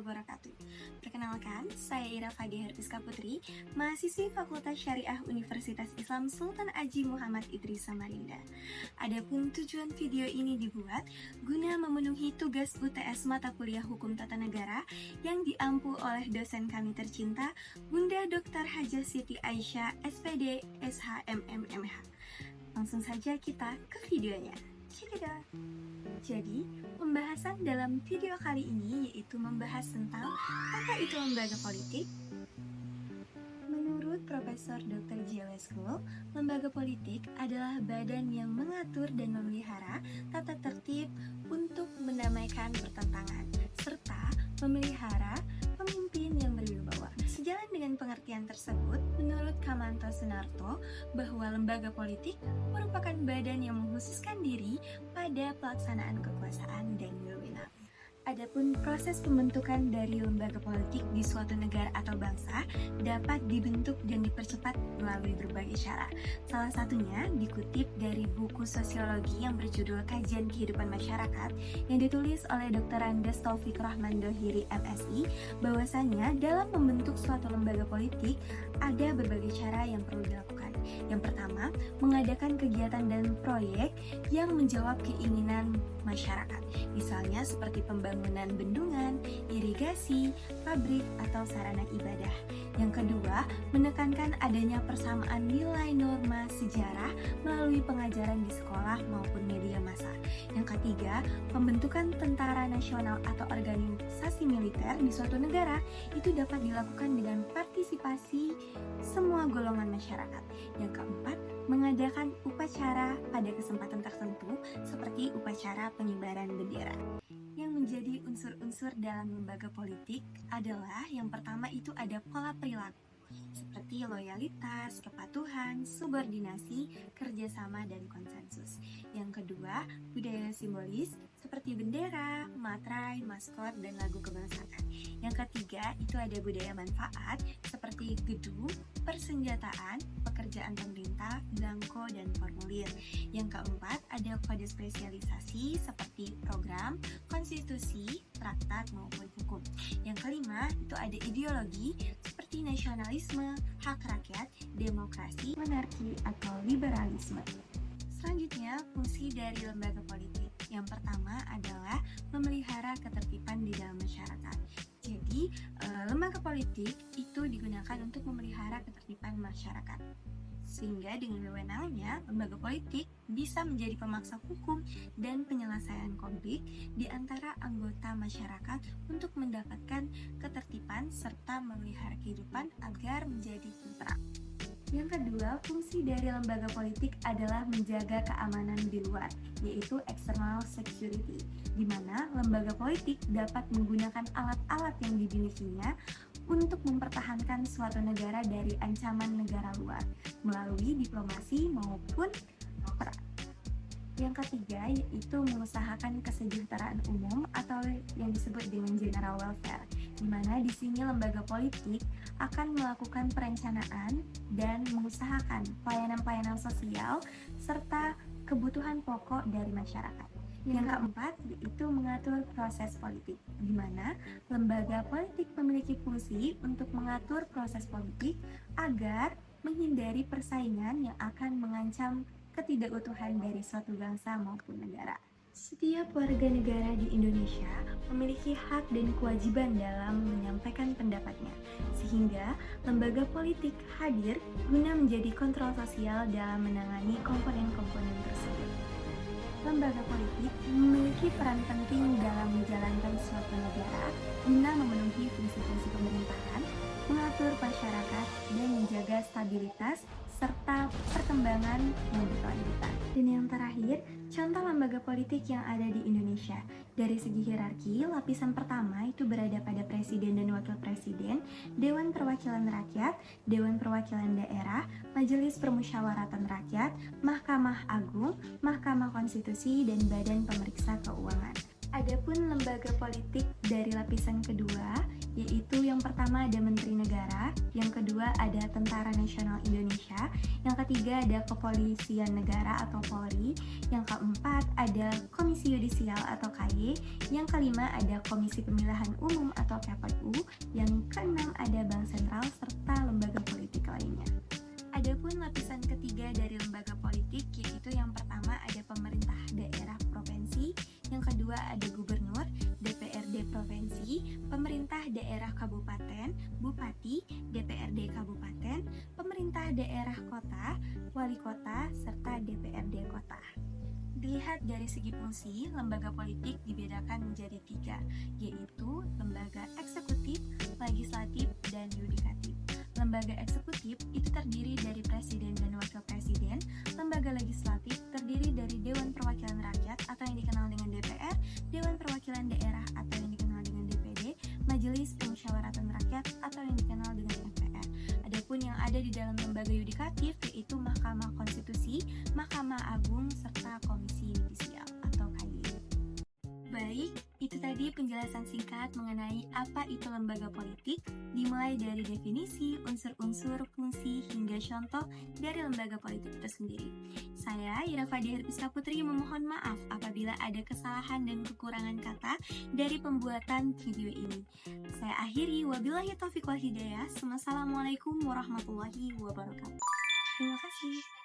wabarakatuh. Perkenalkan, saya Ira Fage Herpiska Putri, mahasiswi Fakultas Syariah Universitas Islam Sultan Haji Muhammad Idris Samarinda. Adapun tujuan video ini dibuat guna memenuhi tugas UTS mata kuliah Hukum Tata Negara yang diampu oleh dosen kami tercinta, Bunda Dr. Hajah Siti Aisyah, SPD, SHMMMH. Langsung saja kita ke videonya. Check it out. Jadi, pembahasan dalam video kali ini yaitu membahas tentang apa itu lembaga politik. Menurut Profesor Dr. J. Wesko, lembaga politik adalah badan yang mengatur dan memelihara tata tertib untuk mendamaikan pertentangan, serta memelihara pemimpin yang berwibawa. Sejalan dengan pengertian tersebut, menurut Kamanto Sunarto, bahwa lembaga politik merupakan badan yang mengkhususkan diri pada pelaksanaan kekuasaan dan wewenang. Adapun proses pembentukan dari lembaga politik di suatu negara atau bangsa dapat dibentuk dan dipercepat melalui berbagai cara. Salah satunya dikutip dari buku sosiologi yang berjudul Kajian Kehidupan Masyarakat yang ditulis oleh Dr. Andes Taufik Rahman Dohiri MSI, bahwasanya dalam membentuk suatu lembaga politik ada berbagai cara yang perlu dilakukan. Yang pertama, mengadakan kegiatan dan proyek yang menjawab keinginan masyarakat, misalnya seperti pembangunan bendungan, irigasi, pabrik, atau sarana ibadah. Yang kedua, menekankan adanya persamaan nilai norma sejarah melalui pengajaran di sekolah maupun media massa. Yang ketiga, pembentukan tentara nasional atau organisasi militer di suatu negara itu dapat dilakukan dengan partisipasi semua golongan masyarakat. Yang keempat, mengadakan upacara pada kesempatan tertentu seperti upacara pengibaran bendera. Yang menjadi unsur-unsur dalam lembaga politik adalah yang pertama itu ada pola perilaku seperti loyalitas, kepatuhan, subordinasi, kerjasama, dan konsensus. Yang kedua, budaya simbolis seperti bendera, materai, maskot, dan lagu kebangsaan. Yang ketiga, itu ada budaya manfaat seperti gedung, persenjataan, pekerjaan pemerintah, belangko, dan formulir. Yang keempat, ada kode spesialisasi seperti program, konstitusi, traktat, maupun hukum. Yang kelima, itu ada ideologi seperti nasionalisme, hak rakyat, demokrasi, monarki, atau liberalisme. Selanjutnya, fungsi dari lembaga politik. Yang pertama adalah memelihara ketertiban di dalam masyarakat. Jadi, lembaga politik itu digunakan untuk memelihara ketertiban masyarakat. Sehingga dengan wewenangnya, lembaga politik bisa menjadi pemaksa hukum dan penyelesaian konflik di antara anggota masyarakat untuk mendapatkan ketertiban serta memelihara kehidupan agar menjadi tentram. Yang kedua, fungsi dari lembaga politik adalah menjaga keamanan di luar, yaitu external security, di mana lembaga politik dapat menggunakan alat-alat yang dimilikinya untuk mempertahankan suatu negara dari ancaman negara luar, melalui diplomasi maupun perang. Yang ketiga, yaitu mengusahakan kesejahteraan umum atau yang disebut dengan general welfare, di mana di sini lembaga politik akan melakukan perencanaan dan mengusahakan pelayanan-pelayanan sosial serta kebutuhan pokok dari masyarakat. Yang keempat, yaitu mengatur proses politik, di mana lembaga politik memiliki fungsi untuk mengatur proses politik agar menghindari persaingan yang akan mengancam ketidakutuhan dari suatu bangsa maupun negara. Setiap warga negara di Indonesia memiliki hak dan kewajiban dalam menyampaikan pendapatnya, sehingga lembaga politik hadir guna menjadi kontrol sosial dalam menangani komponen-komponen tersebut. Lembaga politik memiliki peran penting dalam menjalankan suatu negara guna memenuhi fungsi-fungsi pemerintahan, mengatur masyarakat, dan menjaga stabilitas serta perkembangan yang berkelanjutan. Dan yang terakhir, contoh lembaga politik yang ada di Indonesia. Dari segi hierarki, lapisan pertama itu berada pada Presiden dan Wakil Presiden, Dewan Perwakilan Rakyat, Dewan Perwakilan Daerah, Majelis Permusyawaratan Rakyat, Mahkamah Agung, Mahkamah Konstitusi, dan Badan Pemeriksa Keuangan. Adapun lembaga politik dari lapisan kedua yaitu yang pertama ada Menteri Negara, yang kedua ada Tentara Nasional Indonesia, yang ketiga ada Kepolisian Negara atau Polri, yang keempat ada Komisi Yudisial atau KY, yang kelima ada Komisi Pemilihan Umum atau KPU, yang keenam ada Bank Sentral serta lembaga politik lainnya. Adapun lapisan ketiga dari lembaga politik, yaitu yang pertama ada pemerintah daerah provinsi, yang kedua ada gubernur, DPRD provinsi, pemerintah daerah kabupaten, bupati, DPRD kabupaten, pemerintah daerah kota, wali kota, serta DPRD kota. Dilihat dari segi fungsi, lembaga politik dibedakan menjadi 3, yaitu lembaga eksekutif, legislatif, dan yudikatif. Lembaga eksekutif itu terdiri dari presiden dan wakil presiden. Lembaga legislatif terdiri dari Dewan Perwakilan Rakyat atau yang dikenal dengan DPR, Dewan Perwakilan Daerah atau yang dikenal dengan DPD, Majelis Permusyawaratan Rakyat atau yang dikenal dengan MPR. Adapun yang ada di dalam lembaga yudikatif yaitu Mahkamah Konstitusi, Mahkamah Agung, serta Komisi Yudisial atau KY. Baik, itu tadi penjelasan singkat mengenai apa itu lembaga politik, dimulai dari definisi, unsur-unsur, fungsi, hingga contoh dari lembaga politik itu sendiri. Saya, Ira Fadhia Herpista Putri, memohon maaf apabila ada kesalahan dan kekurangan kata dari pembuatan video ini. Saya akhiri, wabillahi taufiq wal hidayah. Wassalamualaikum warahmatullahi wabarakatuh. Terima kasih.